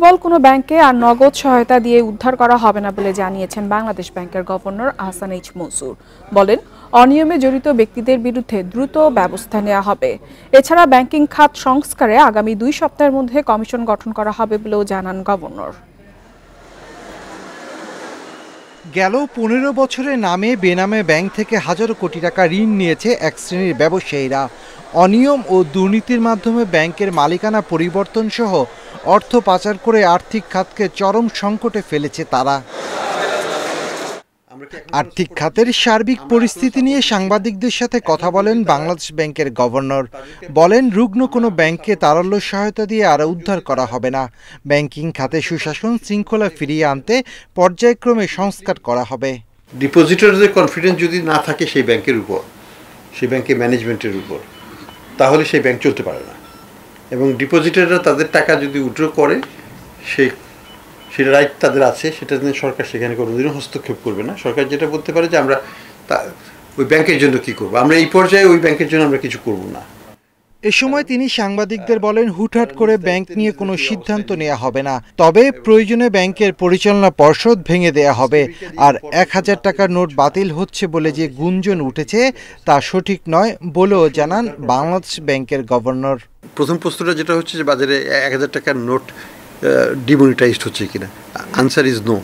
দুর্বল কোনো ব্যাংকে আর নগদ সহায়তা দিয়ে উদ্ধার করা হবে না বলে জানিয়েছেন বাংলাদেশ ব্যাংকের গভর্নর আহসান এইচ মনসুর। বলেন, অনিয়মে জড়িত ব্যক্তিদের বিরুদ্ধে দ্রুত ব্যবস্থা নেওয়া হবে। এছাড়া ব্যাংকিং খাত সংস্কারে আগামী 2 সপ্তাহের মধ্যে কমিশন গঠন করা হবে বলেও জানান গভর্নর। গেল 15 বছরে নামে বেনামে ব্যাংক থেকে হাজারো কোটি টাকা ঋণ নিয়েছে এক শ্রেণীর ব্যবসায়ীরা। অনিয়ম ও দুর্নীতির মাধ্যমে ব্যাংকের মালিকানা পরিবর্তন সহ অর্থ পাচার করে আর্থিক খাতকে চরম সংকটে ফেলেছে তারা। আর্থিক খাতের সার্বিক পরিস্থিতি নিয়ে সাংবাদিকদের সাথে কথা বলেন বাংলাদেশ ব্যাংকের গভর্নর। বলেন, রুগ্ন কোনো ব্যাংককে তারল্য সহায়তা দিয়ে আর উদ্ধার করা হবে না। ব্যাংকিং খাতে সুশাসন শৃঙ্খলা ফিরিয়ে আনতে পর্যায়ক্রমে সংস্কার করা হবে। ডিপোজিটরদের কনফিডেন্স যদি না থাকে সেই ব্যাংকের উপর, সেই ব্যাংকের ম্যানেজমেন্টের উপর, তাহলে সেই ব্যাংক চলতে পারে না। এবং ডিপোজিটররা তাদের টাকা যদি উইথড্র করে সেটা রাইট তাদের আছে, সেটা নিয়ে সরকার সেখানে কোনোদিনও হস্তক্ষেপ করবে না। সরকার যেটা বলতে পারে যে আমরা ওই ব্যাংকের জন্য কি করব, আমরা এই পর্যায়ে ওই ব্যাংকের জন্য আমরা কিছু করব না। এ সময় তিনি সাংবাদিকদের বলেন, হুটহাট করে ব্যাংক নিয়ে কোনো সিদ্ধান্ত নেওয়া হবে না, তবে প্রয়োজনে ব্যাংকের পরিচালনা পর্ষদ ভেঙে দেয়া হবে। আর 1000 টাকার নোট বাতিল হচ্ছে বলে যে গুঞ্জন উঠেছে তা সঠিক নয় বলেও জানান বাংলাদেশ ব্যাংকের গভর্নর। প্রথম প্রশ্নটা যেটা হচ্ছে যে বাজারে 1000 টাকার নোট ডিমনিটাইজড হচ্ছে কিনা, আনসার ইজ নো।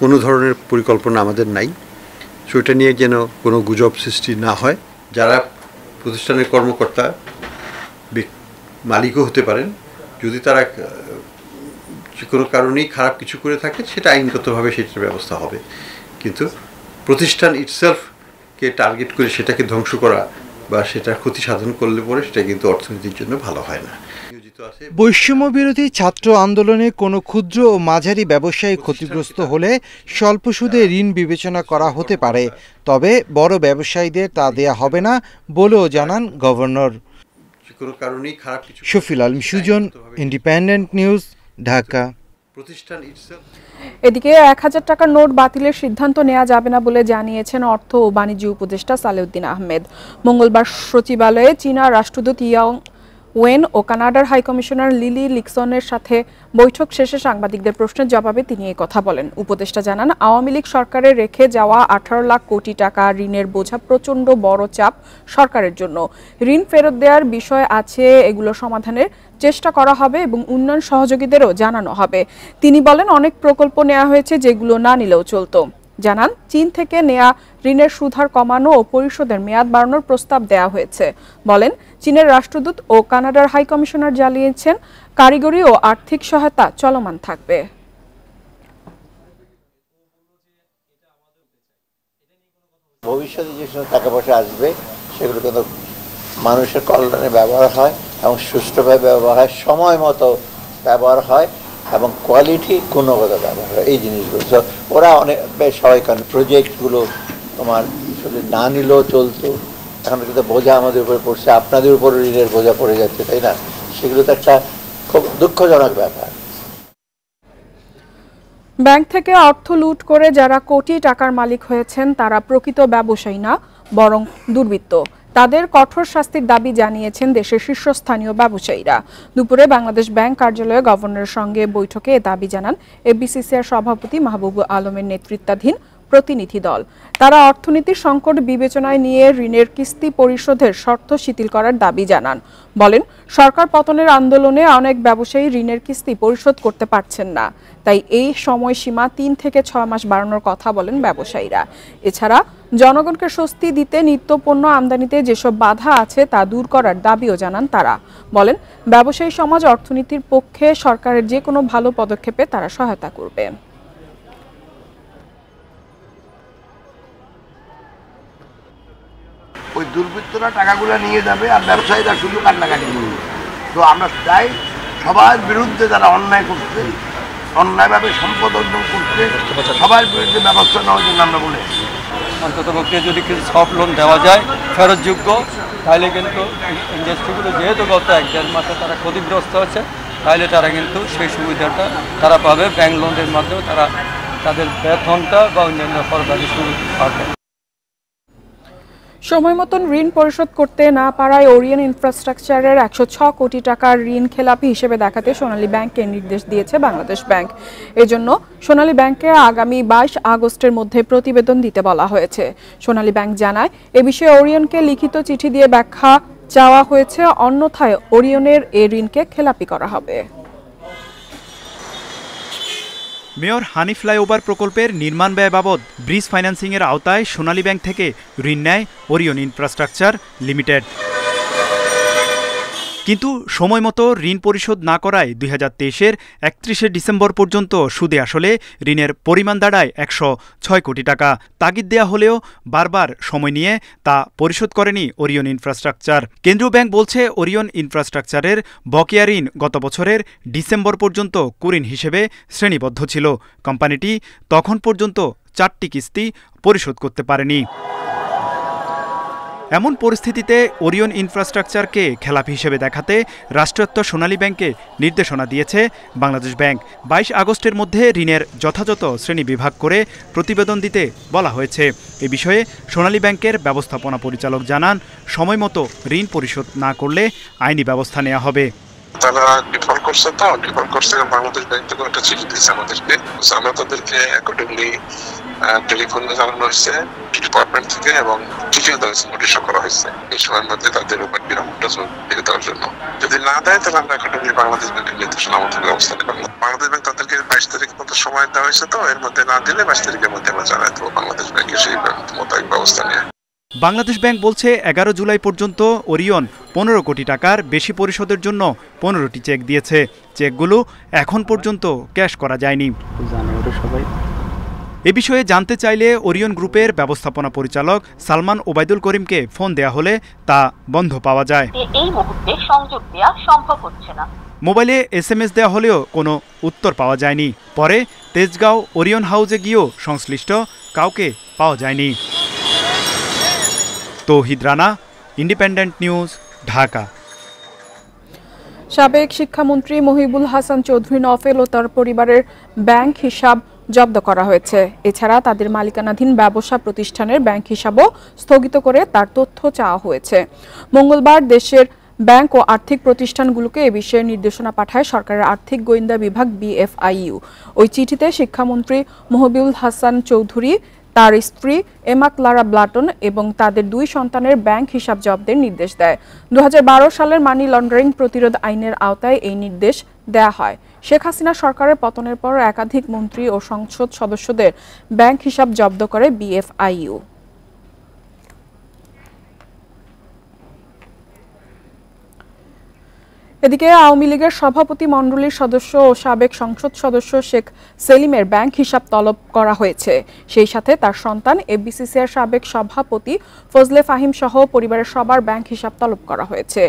কোনো ধরনের পরিকল্পনা আমাদের নাই। সেটা নিয়ে যেন কোনো গুজব সৃষ্টি না হয়। যারা প্রতিষ্ঠানের কর্মকর্তা, মালিকও হতে পারেন, যদি তারা যে কোনো কারণেই খারাপ কিছু করে থাকে সেটা আইনগতভাবে সেটার ব্যবস্থা হবে। কিন্তু প্রতিষ্ঠান ইটসেলফকে টার্গেট করে সেটাকে ধ্বংস করা বা সেটা ক্ষতি সাধন করলে পরে সেটা কিন্তু অর্থনীতির জন্য ভালো হয় না। বৈষম্য বিরোধী ছাত্র আন্দোলনে কোনো ক্ষুদ্র ও মাঝারি ব্যবসায়ী ক্ষতিগ্রস্ত হলে স্বল্প সুদে ঋণ বিবেচনা করা হতে পারে, তবে বড় ব্যবসায়ীদের তা দেয়া হবে না বলেও জানান governor. Shafil Alam Sujon, independent news, Dhaka. এদিকে 1000 টাকার নোট বাতিলের সিদ্ধান্ত নেওয়া যাবে না বলে জানিয়েছেন অর্থ ও বাণিজ্য উপদেষ্টা সালেউদ্দিন আহমেদ। মঙ্গলবার সচিবালয়ে চীনা রাষ্ট্রদূত ইয়াং ওয়েন ও কানাডার হাইকমিশনার লিলি লিকসনের সাথে বৈঠক শেষে সাংবাদিকদের প্রশ্নের জবাবে তিনি এই কথা বলেন। উপদেষ্টা জানান, আওয়ামী লীগ সরকারের রেখে যাওয়া 18 লাখ কোটি টাকা ঋণের বোঝা প্রচণ্ড বড় চাপ সরকারের জন্য। ঋণ ফেরত দেওয়ার বিষয় আছে, এগুলো সমাধানের চেষ্টা করা হবে এবং উন্নয়ন সহযোগীদেরও জানানো হবে। তিনি বলেন, অনেক প্রকল্প নেওয়া হয়েছে যেগুলো না নিলেও চলতো। জানান, চীন থেকে নেয়া ঋণের সুদহার কমানো ও পরিশোধের মেয়াদ বাড়ানোর প্রস্তাব দেওয়া হয়েছে। বলেন, চীনের রাষ্ট্রদূত ও কানাডার হাইকমিশনার জানিয়েছেন, কারিগরি ও আর্থিক সহায়তা চলমান থাকবে। ভবিষ্যতে যে সমস্ত টাকা পয়সা আসবে সেগুলো কিন্তু মানুষের কল্যাণে ব্যবহার হয় এবং সুষ্ঠুভাবে ব্যবহার হয়, সময় মতো ব্যবহার হয় এবং কোয়ালিটি গুণগত ব্যবহার হয়। এই জিনিসগুলো ওরা অনেক বেশ হয়, কারণ প্রজেক্টগুলো তোমার শুধু না নিলেও চলতো, এখন কিন্তু বোঝা আমাদের উপরে পড়ছে, আপনাদের উপর ঋণের বোঝা পড়ে যাচ্ছে, তাই না? সেগুলো তো একটা খুব দুঃখজনক ব্যাপার। ব্যাংক থেকে অর্থ লুট করে যারা কোটি টাকার মালিক হয়েছেন তারা প্রকৃত ব্যবসায়ী না, বরং দুর্বৃত্ত। তাদের কঠোর শাস্তির দাবি জানিয়েছেন দেশের শীর্ষস্থানীয় ব্যবসায়ীরা। দুপুরে বাংলাদেশ ব্যাংক কার্যালয়ে গভর্নরের সঙ্গে বৈঠকে এ দাবি জানান এফবিসিসিআর সভাপতি মাহবুব আলমের নেতৃত্বাধীন প্রতিনিধি দল। তারা অর্থনীতির সংকট বিবেচনায় নিয়ে ঋণের কিস্তি পরিশোধের শর্ত শিথিল করার দাবি জানান। বলেন, সরকার পতনের আন্দোলনে অনেক ব্যবসায়ী ঋণের কিস্তি পরিশোধ করতে পারছেন না, তাই এই সময়সীমা 3 থেকে 6 মাস বাড়ানোর কথা বলেন ব্যবসায়ীরা। এছাড়া জনগণকে স্বস্তি দিতে নিত্যপণ্য আমদানিতে যেসব বাধা আছে তা দূর করার দাবিও জানান তারা। বলেন, ব্যবসায়ী সমাজ অর্থনীতির পক্ষে সরকারের যে কোনো ভালো পদক্ষেপে তারা সহায়তা করবে। ওই দুর্বৃত্তরা টাকাগুলো নিয়ে যাবে আর ব্যবসায়ীরা শুধু কান্নাকাটি করবে। তো আমরা চাই সবার বিরুদ্ধে যারা অন্যায় করছে, অন্যায়ভাবে সম্পদ অর্জন করছে, সবার বিরুদ্ধে ব্যবস্থা নেওয়ার জন্য আমরা বলে অন্ততপক্ষে যদি কিছু সফট লোন দেওয়া যায় ফেরতযোগ্য, তাহলে কিন্তু ইন্ডাস্ট্রিগুলো যেহেতু গত 1-1.5 মাসে তারা ক্ষতিগ্রস্ত হচ্ছে, তাহলে তারা কিন্তু সেই সুবিধাটা তারা পাবে। ব্যাংক লোনের মাধ্যমে তারা তাদের বেতনটা বা অন্যান্য সরকারি সুবিধা পাবে। সময় মতন ঋণ পরিশোধ করতে না পারায় ওরিয়ন ইনফ্রাস্ট্রাকচারের 106 কোটি টাকার ঋণ খেলাপি হিসেবে দেখাতে সোনালী ব্যাংককে নির্দেশ দিয়েছে বাংলাদেশ ব্যাংক। এজন্য সোনালী ব্যাংককে আগামী 22 আগস্টের মধ্যে প্রতিবেদন দিতে বলা হয়েছে। সোনালী ব্যাংক জানায়, এ বিষয়ে ওরিয়নকে লিখিত চিঠি দিয়ে ব্যাখ্যা চাওয়া হয়েছে, অন্যথায় ওরিয়নের এ ঋণকে খেলাপি করা হবে। মেয়র হানি ফ্লাইওভার প্রকল্পের নির্মাণ ব্যয় বাবদ ব্রিজ ফাইন্যান্সিংয়ের আওতায় সোনালী ব্যাংক থেকে ঋণ নেয় ওরিয়ন ইনফ্রাস্ট্রাকচার লিমিটেড। কিন্তু সময়মতো ঋণ পরিশোধ না করায় 2023-এর 31শে ডিসেম্বর পর্যন্ত সুদে আসলে ঋণের পরিমাণ দাঁড়ায় 106 কোটি টাকা। তাগিদ দেয়া হলেও বারবার সময় নিয়ে তা পরিশোধ করেনি ওরিয়ন ইনফ্রাস্ট্রাকচার। কেন্দ্রীয় ব্যাংক বলছে, ওরিয়ন ইনফ্রাস্ট্রাকচারের বকেয়া ঋণ গত বছরের ডিসেম্বর পর্যন্ত কুঋণ হিসেবে শ্রেণীবদ্ধ ছিল। কোম্পানিটি তখন পর্যন্ত 4টি কিস্তি পরিশোধ করতে পারেনি। এমন পরিস্থিতিতে ওরিয়ন ইনফ্রাস্ট্রাকচারকে খেলাপি হিসেবে দেখাতে রাষ্ট্রায়ত্ত সোনালী ব্যাংককে নির্দেশনা দিয়েছে বাংলাদেশ ব্যাংক। 22 আগস্টের মধ্যে ঋণের যথাযথ শ্রেণী বিভাগ করে প্রতিবেদন দিতে বলা হয়েছে। এ বিষয়ে সোনালী ব্যাংকের ব্যবস্থাপনা পরিচালক জানান, সময়মতো ঋণ পরিশোধ না করলে আইনি ব্যবস্থা নেওয়া হবে। তারা ডিফল্ট করছে, তো ডিফল্ট করছে বাংলাদেশ ব্যাংক থেকে একটা চিঠি দিয়েছে আমাদেরকে। আমরা তাদেরকে অ্যাকর্ডিংলি টেলিফোনে জানানো হয়েছে ডিপার্টমেন্ট থেকে এবং চিঠিও দেওয়া হয়েছে, নোটিশও করা হয়েছে এই সময়ের মধ্যে তাদের উপর বিরামটা দিয়ে দেওয়ার জন্য। যদি না দেয় তাহলে আমরা অ্যাকর্ডিংলি বাংলাদেশ ব্যাংকের নির্দেশনা আমাদের ব্যবস্থা নেবেন। বাংলাদেশ ব্যাংক তাদেরকে 22 তারিখ মতো সময় দেওয়া হয়েছে, তো এর মধ্যে না দিলে 22 তারিখের মধ্যে আমরা জানাই দেবো বাংলাদেশ ব্যাংকের সেই মোতাবেক ব্যবস্থা নিয়ে। বাংলাদেশ ব্যাংক বলছে, 11 জুলাই পর্যন্ত ওরিয়ন 15 কোটি টাকার বেশি পরিশোধের জন্য 15টি চেক দিয়েছে। চেকগুলো এখন পর্যন্ত ক্যাশ করা যায়নি। এ বিষয়ে জানতে চাইলে ওরিয়ন গ্রুপের ব্যবস্থাপনা পরিচালক সালমান ওবায়দুল করিমকে ফোন দেয়া হলে তা বন্ধ পাওয়া যায়। এই মুহূর্তে সংযোগ দেওয়া সম্ভব হচ্ছে না। মোবাইলে SMS দেওয়া হলেও কোনো উত্তর পাওয়া যায়নি। পরে তেজগাঁও ওরিয়ন হাউসে গিয়েও সংশ্লিষ্ট কাউকে পাওয়া যায়নি। তৌহিদ রানা, ইন্ডিপেন্ডেন্ট নিউজ, ঢাকা। সাবেক শিক্ষামন্ত্রী মহিবুল হাসান চৌধুরী নফেল ও তার পরিবারের ব্যাংক হিসাব জব্দ করা হয়েছে। এছাড়া তাদের মালিকানাধীন ব্যবসা প্রতিষ্ঠানের ব্যাংক হিসাবও স্থগিত করে তার তথ্য চাওয়া হয়েছে। মঙ্গলবার দেশের ব্যাংক ও আর্থিক প্রতিষ্ঠানগুলোকে এ বিষয়ে নির্দেশনা পাঠায় সরকারের আর্থিক গোয়েন্দা বিভাগ BFIU। ওই চিঠিতে শিক্ষামন্ত্রী মহিবুল হাসান চৌধুরী, তার স্ত্রী এমা ক্লারা ব্লাটন এবং তাদের 2 সন্তানের ব্যাংক হিসাব জব্দের নির্দেশ দেয়। 2012 সালের মানি লন্ডারিং প্রতিরোধ আইনের আওতায় এই নির্দেশ দেয়া হয়। শেখ হাসিনা সরকারের পতনের পর একাধিক মন্ত্রী ও সংসদ সদস্যদের ব্যাংক হিসাব জব্দ করে BFIU। এদিকে আওয়ামী লীগের সভাপতি মণ্ডলীর সদস্য ও সাবেক সংসদ সদস্য শেখ সেলিমের ব্যাংক হিসাব তলব করা হয়েছে। সেই সাথে তার সন্তান FBCCR সাবেক সভাপতি ফজলে ফাহিম সহ পরিবারের সবার ব্যাংক হিসাব তলব করা হয়েছে।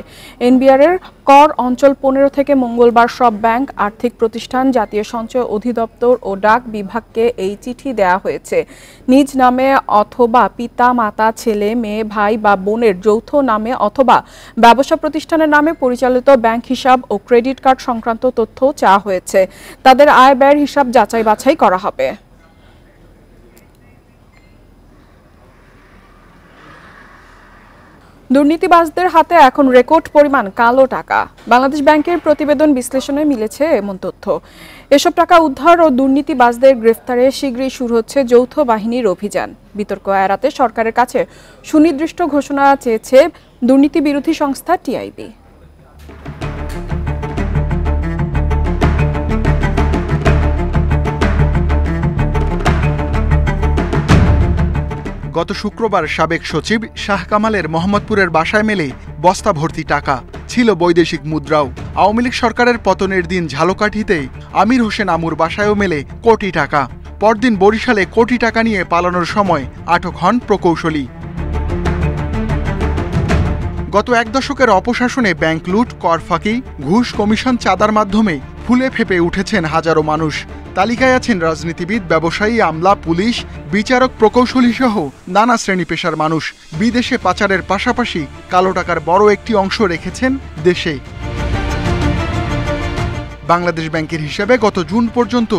NBR এর কর অঞ্চল 15 থেকে মঙ্গলবার সব ব্যাংক, আর্থিক প্রতিষ্ঠান, জাতীয় সঞ্চয় অধিদপ্তর ও ডাক বিভাগকে এই চিঠি দেয়া হয়েছে। নিজ নামে অথবা পিতা, মাতা, ছেলে, মেয়ে, ভাই বা বোনের যৌথ নামে অথবা ব্যবসা প্রতিষ্ঠানের নামে পরিচালিত ব্যাংক হিসাব ও ক্রেডিট কার্ড সংক্রান্ত তথ্য চাওয়া হয়েছে। তাদের আয় ব্যয়ের হিসাব যাচাই বাছাই করা হবে। দুর্নীতিবাজদের হাতে এখন রেকর্ড পরিমাণ কালো টাকা। বাংলাদেশ ব্যাংকের প্রতিবেদন বিশ্লেষণে মিলেছে এমন তথ্য। এসব টাকা উদ্ধার ও দুর্নীতিবাজদের গ্রেফতারে শীঘ্রই শুরু হচ্ছে যৌথ বাহিনীর অভিযান। বিতর্ক এড়াতে সরকারের কাছে সুনির্দিষ্ট ঘোষণা চেয়েছে দুর্নীতি বিরোধী সংস্থা TIB। গত শুক্রবার সাবেক সচিব শাহ কামালের মোহাম্মদপুরের বাসায় মেলে বস্তা ভর্তি টাকা, ছিল বৈদেশিক মুদ্রাও। আওয়ামী লীগ সরকারের পতনের দিন ঝালকাঠিতে আমির হোসেন আমুর বাসায়ও মেলে কোটি টাকা। পরদিন বরিশালে কোটি টাকা নিয়ে পালানোর সময় আটক হন প্রকৌশলী। গত 1 দশকের অপশাসনে ব্যাংক লুট, কর ফাঁকি, ঘুষ, কমিশন, চাঁদার মাধ্যমে ফুলে ফেপে উঠেছেন হাজারো মানুষ। তালিকায় আছেন রাজনীতিবিদ, ব্যবসায়ী, আমলা, পুলিশ, বিচারক, প্রকৌশলী সহ নানা শ্রেণী পেশার মানুষ। বিদেশে পাচারের পাশাপাশি কালো টাকার বড় একটি অংশ রেখেছেন দেশে। বাংলাদেশ ব্যাংকের হিসাবে গত জুন পর্যন্ত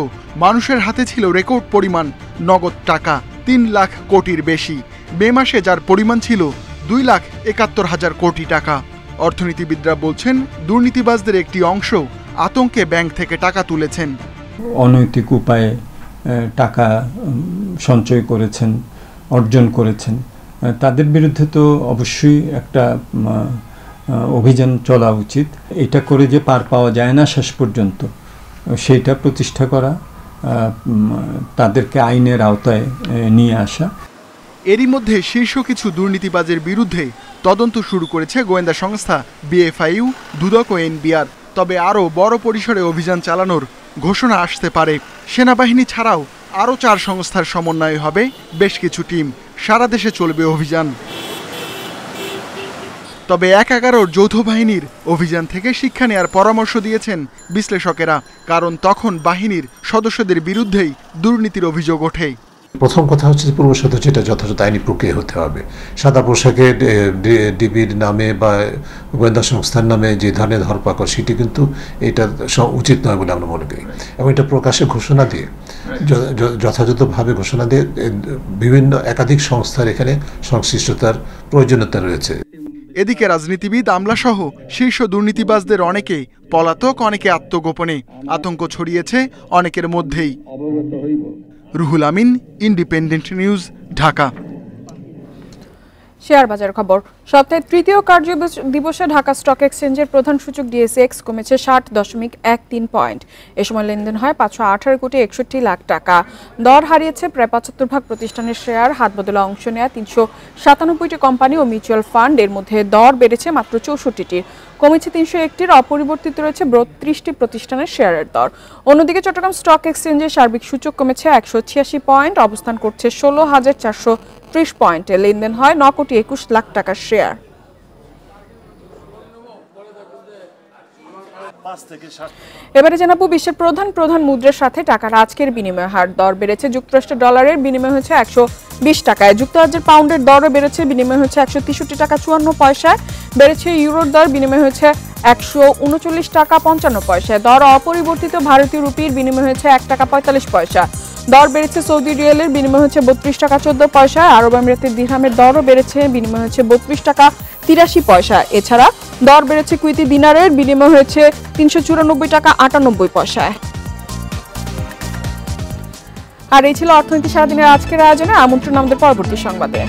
মানুষের হাতে ছিল রেকর্ড পরিমাণ নগদ টাকা, 3 লাখ কোটির বেশি। মে মাসে যার পরিমাণ ছিল 2,71,000 কোটি টাকা। অর্থনীতিবিদরা বলছেন, দুর্নীতিবাজদের একটি অংশ আতঙ্কে ব্যাংক থেকে টাকা তুলেছেন। অনৈতিক উপায়ে টাকা সঞ্চয় করেছেন, অর্জন করেছেন, তাদের বিরুদ্ধে তো অবশ্যই একটা অভিযান চলা উচিত। এটা করে যে পার পাওয়া যায় না শেষ পর্যন্ত, সেইটা প্রতিষ্ঠা করা, তাদেরকে আইনের আওতায় নিয়ে আসা। এরই মধ্যে শীর্ষ কিছু দুর্নীতিবাজের বিরুদ্ধে তদন্ত শুরু করেছে গোয়েন্দা সংস্থা BFIU, দুদক ও NBR। তবে আরও বড় পরিসরে অভিযান চালানোর ঘোষণা আসতে পারে। সেনাবাহিনী ছাড়াও আরও 4 সংস্থার সমন্বয়ে হবে বেশ কিছু টিম। সারা দেশে চলবে অভিযান। তবে 1-11 যৌথ বাহিনীর অভিযান থেকে শিক্ষা নেওয়ার পরামর্শ দিয়েছেন বিশ্লেষকেরা, কারণ তখন বাহিনীর সদস্যদের বিরুদ্ধেই দুর্নীতির অভিযোগ ওঠে। প্রথম কথা হচ্ছে যে পূর্ব শর্ত যেটা যথাযথ আইনি প্রক্রিয়া হতে হবে। সাদা পোশাকে ডিবির নামে বা গোয়েন্দা সংস্থার নামে যে ধরনের ধরপাকড়, সেটি কিন্তু এটা উচিত নয় বলে আমরা মনে করি। এবং এটা প্রকাশ্যে ঘোষণা দিয়ে, যথাযথভাবে ঘোষণা দিয়ে বিভিন্ন একাধিক সংস্থার এখানে সংশ্লিষ্টতার প্রয়োজনীয়তা রয়েছে। এদিকে রাজনীতিবিদ, আমলাসহ শীর্ষ দুর্নীতিবাজদের অনেকে পলাতক, অনেকে আত্মগোপনে। আতঙ্ক ছড়িয়েছে অনেকের মধ্যেই। Ruhul Amin, independent news, Dhaka. Share বাজার খবর। সপ্তাহের তৃতীয় কার্য দিবসে ঢাকা স্টক এক্সচেঞ্জের প্রধান সূচক DSX কমেছে 60.13 পয়েন্ট। এ সময় লেনদেন হয় 518.61 লাখ টাকা। দর হারিয়েছে প্রায় 75 প্রতিষ্ঠানের শেয়ার। হাত বদলে অংশ নেয়া 397টি কোম্পানি ও মিউচুয়াল ফান্ড। এর মধ্যে দর বেড়েছে মাত্র 64টির, কমেছে 301টির। অপরিবর্তিত রয়েছে 32টি প্রতিষ্ঠানের শেয়ারের দর। অন্যদিকে চট্টগ্রাম স্টক এক্সচেঞ্জের সার্বিক সূচক কমেছে 186 পয়েন্ট, অবস্থান করছে 16,430 পয়েন্টে। লেনদেন হয় 9.21 লাখ টাকার শেয়ার। এবারে জানাবো বিশ্বের প্রধান মুদ্রার সাথে টাকার আজকের বিনিময় হার। দর বেড়েছে। যুক্তরাষ্ট্রের ডলারের বিনিময় হচ্ছে 120 টাকায়। যুক্তরাজ্যের পাউন্ডের দরও বেড়েছে, বিনিময় হচ্ছে 163 টাকা 54 পয়সায়। বেড়েছে ইউরোর দর, বিনিময় হচ্ছে 139 টাকা 55 পয়সায়। দর অপরিবর্তিত। ভারতীয় রুপির বিনিময় হচ্ছে 1 টাকা 45 পয়সা। দর বেড়েছে। সৌদি রিয়ালের বিনিময় হচ্ছে 32 টাকা 14 পয়সা। আরব আমিরাতের দিরহামের দরও বেড়েছে, বিনিময় হচ্ছে 32 টাকা 83 পয়সা। এছাড়া দর বেড়েছে কুয়েতি দিনারের, বিনিময় হয়েছে 394 টাকা 98 পয়সায়। আর এই ছিল অর্থনীতি সারাদিনের আজকের আয়োজনে। আমন্ত্রণ আমাদের পরবর্তী সংবাদে।